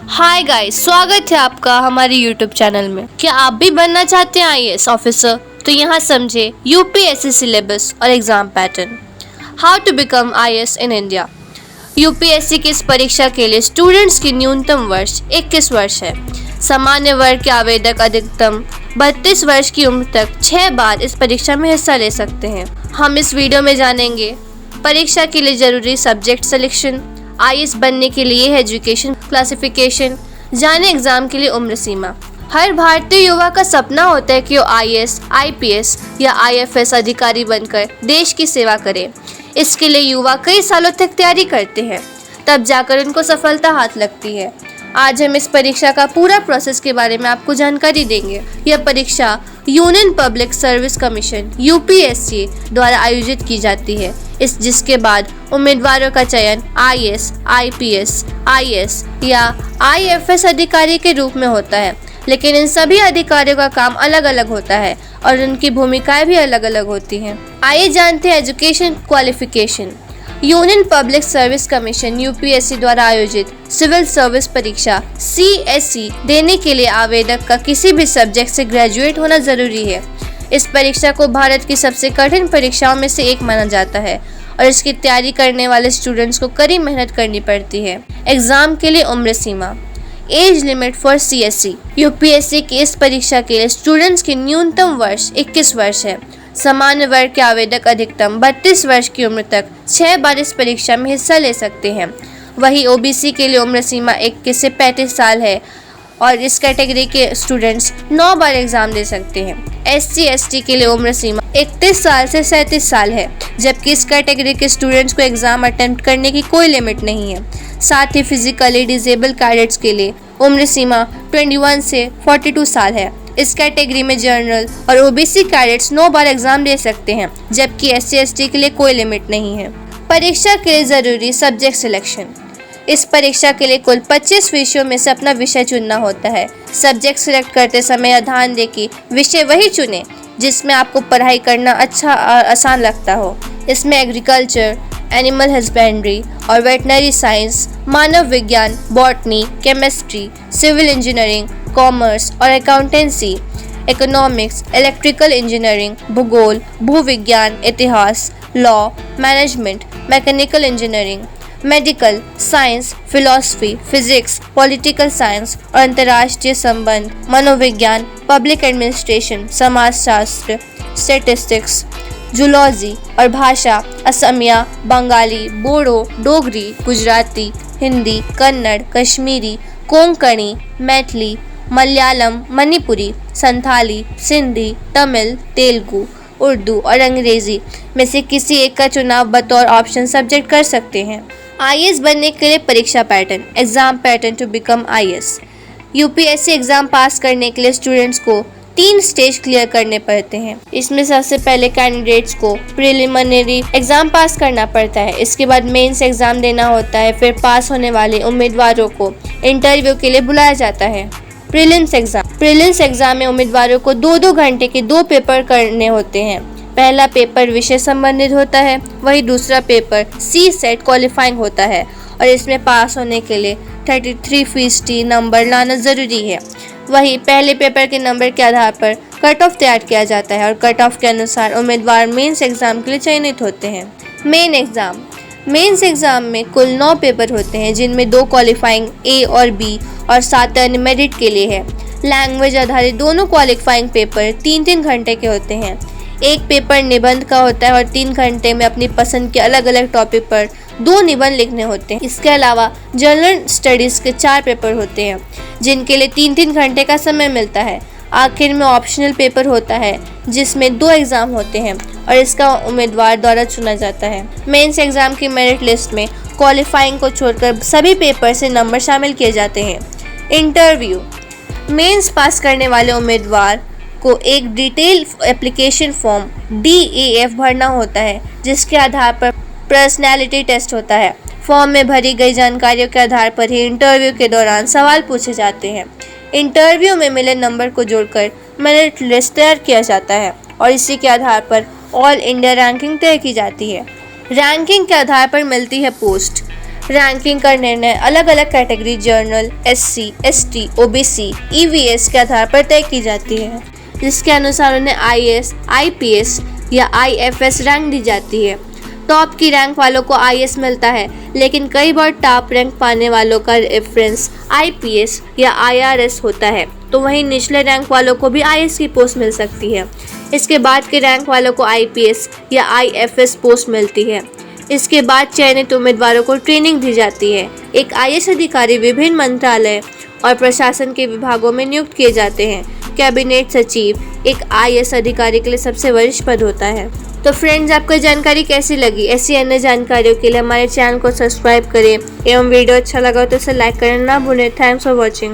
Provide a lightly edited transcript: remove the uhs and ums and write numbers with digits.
Hi guys, स्वागत है आपका हमारे यूट्यूब चैनल में। क्या आप भी बनना चाहते हैं आईएएस ऑफिसर? तो यहाँ समझे यूपीएससी सिलेबस और exam pattern. How to become IAS in India. UPSC की इस परीक्षा के लिए स्टूडेंट्स की न्यूनतम वर्ष 21 वर्ष है। सामान्य वर्ग के आवेदक अधिकतम 32 वर्ष की उम्र तक 6 बार इस परीक्षा में हिस्सा ले सकते हैं। हम इस वीडियो में जानेंगे परीक्षा के लिए जरूरी सब्जेक्ट सिलेक्शन, आईएएस बनने के लिए एजुकेशन क्लासिफिकेशन, जाने एग्जाम के लिए उम्र सीमा। हर भारतीय युवा का सपना होता है कि वो आईएएस, आईपीएस या आईएफएस अधिकारी बनकर देश की सेवा करे। इसके लिए युवा कई सालों तक तैयारी करते हैं, तब जाकर उनको सफलता हाथ लगती है। आज हम इस परीक्षा का पूरा प्रोसेस के बारे में आपको जानकारी देंगे। यह परीक्षा union public service commission UPSC द्वारा आयोजित की जाती है। जिसके बाद उम्मीदवारों का चयन आईएएस, आईपीएस, आईएएस या आईएफएस अधिकारी के रूप में होता है। लेकिन इन सभी अधिकारियों का काम अलग अलग होता है और उनकी भूमिकाएं भी अलग अलग होती हैं। आइए जानते हैं education qualification. Union public service commission UPSC द्वारा आयोजित सिविल सर्विस परीक्षा सीएससी देने के लिए आवेदक का किसी भी सब्जेक्ट से ग्रेजुएट होना जरूरी है। इस परीक्षा को भारत की सबसे कठिन परीक्षाओं में से एक माना जाता है और इसकी तैयारी करने वाले स्टूडेंट्स को कड़ी मेहनत करनी पड़ती है। एग्जाम के लिए उम्र सीमा। Age limit for CSC. UPSC की इस परीक्षा के लिए स्टूडेंट्स की न्यूनतम वर्ष 21 वर्ष है। सामान्य वर्ग के आवेदक अधिकतम 32 वर्ष की उम्र तक 6 बार इस परीक्षा में हिस्सा ले सकते हैं। वहीं ओबीसी के लिए उम्र सीमा 21 से 35 साल है और इस कैटेगरी के स्टूडेंट्स 9 बार एग्जाम दे सकते हैं। एससी एसटी के लिए उम्र सीमा 31 साल से 37 साल है, जबकि इस कैटेगरी के स्टूडेंट्स को एग्जाम अटेम्प्ट करने की कोई लिमिट नहीं है। साथ ही फिजिकली डिसेबल कैडेट्स के लिए उम्र सीमा 21 से 42 साल है। इस कैटेगरी में जनरल और ओबीसी कैडेट्स 9 बार एग्जाम दे सकते हैं, जबकि एससी एसटी के लिए कोई लिमिट नहीं है। परीक्षा के लिए जरूरी सब्जेक्ट सिलेक्शन। इस परीक्षा के लिए कुल 25 विषयों में से अपना विषय चुनना होता है। सब्जेक्ट सिलेक्ट करते समय ध्यान दें कि विषय वही चुनें जिसमें आपको पढ़ाई करना अच्छा और आसान लगता हो। इसमें एग्रीकल्चर, एनिमल हस्बेंड्री और वेटनरी साइंस, मानव विज्ञान, botany, chemistry, civil engineering, commerce और अकाउंटेंसी, इकोनॉमिक्स, इलेक्ट्रिकल इंजीनियरिंग, भूगोल, भूविज्ञान, इतिहास, law, management, mechanical engineering, medical science, philosophy, physics, political science और अंतर्राष्ट्रीय संबंध, मनोविज्ञान, पब्लिक एडमिनिस्ट्रेशन, समाजशास्त्र, स्टैटिस्टिक्स, जूलॉजी और भाषा असमिया, बंगाली, बोडो, डोगरी, गुजराती, हिंदी, कन्नड़, कश्मीरी, कोंकणी, मैथिली, मलयालम, मणिपुरी, संथाली, सिंधी, तमिल, तेलुगु, उर्दू और अंग्रेजी में से किसी एक का चुनाव बतौर ऑप्शन सब्जेक्ट कर सकते हैं। आईएएस बनने के लिए परीक्षा pattern. Exam pattern to become IAS. UPSC exam pass करने के लिए स्टूडेंट्स को 3 स्टेज क्लियर करने पड़ते हैं। इसमें सबसे पहले कैंडिडेट्स को प्रिलिमिनरी एग्जाम पास करना पड़ता है। इसके बाद मेंस एग्जाम देना होता है। फिर पास होने वाले उम्मीदवारों को इंटरव्यू के लिए बुलाया जाता है। प्रीलिम्स एग्जाम में उम्मीदवारों को 2-2 घंटे के 2 पेपर करने होते हैं। पहला पेपर विषय संबंधित होता है, वही दूसरा पेपर सी सेट क्वालिफाइंग होता है और इसमें पास होने के लिए 33% नंबर लाना ज़रूरी है। वही पहले पेपर के नंबर के आधार पर कट ऑफ तैयार किया जाता है और कट ऑफ के अनुसार उम्मीदवार मेंस एग्जाम के लिए चयनित होते हैं। मेंस एग्जाम में कुल 9 पेपर होते हैं, जिनमें 2 क्वालिफाइंग ए और बी और 7 अन्य मेरिट के लिए है। लैंग्वेज आधारित दोनों क्वालिफाइंग पेपर 3-3 घंटे के होते हैं। एक पेपर निबंध का होता है और 3 घंटे में अपनी पसंद के अलग अलग टॉपिक पर 2 निबंध लिखने होते हैं। इसके अलावा जनरल स्टडीज़ के 4 पेपर होते हैं, जिनके लिए 3-3 घंटे का समय मिलता है। आखिर में ऑप्शनल पेपर होता है, जिसमें 2 एग्ज़ाम होते हैं और इसका उम्मीदवार द्वारा चुना जाता है। मेंस एग्ज़ाम की मेरिट लिस्ट में क्वालिफाइंग को छोड़कर सभी पेपर से नंबर शामिल किए जाते हैं। इंटरव्यू। मेंस पास करने वाले उम्मीदवार को एक डिटेल एप्लीकेशन फॉर्म DAF भरना होता है, जिसके आधार पर पर्सनैलिटी टेस्ट होता है। फॉर्म में भरी गई जानकारियों के आधार पर ही इंटरव्यू के दौरान सवाल पूछे जाते हैं। इंटरव्यू में मिले नंबर को जोड़कर मेरिट लिस्ट तैयार किया जाता है और इसी के आधार पर ऑल इंडिया रैंकिंग तय की जाती है। रैंकिंग के आधार पर मिलती है पोस्ट। रैंकिंग का निर्णय अलग अलग category general SC, ST, OBC, EVS के आधार पर तय की जाती है, जिसके अनुसार उन्हें IAS, IPS या IFS रैंक दी जाती है। टॉप की रैंक वालों को IAS मिलता है, लेकिन कई बार टॉप रैंक पाने वालों का रेफरेंस IPS या IRS होता है, तो वहीं निचले रैंक वालों को भी IAS की पोस्ट मिल सकती है। इसके बाद के रैंक वालों को IPS या IFS पोस्ट मिलती है। इसके बाद चयनित उम्मीदवारों को ट्रेनिंग दी जाती है। एक IAS अधिकारी विभिन्न मंत्रालय और प्रशासन के विभागों में नियुक्त किए जाते हैं। कैबिनेट सचिव एक IAS अधिकारी के लिए सबसे वरिष्ठ पद होता है। तो फ्रेंड्स, आपको जानकारी कैसी लगी? ऐसी अन्य जानकारियों के लिए हमारे चैनल को सब्सक्राइब करें एवं वीडियो अच्छा लगा तो इसे लाइक करना ना भूलें। Thanks for watching.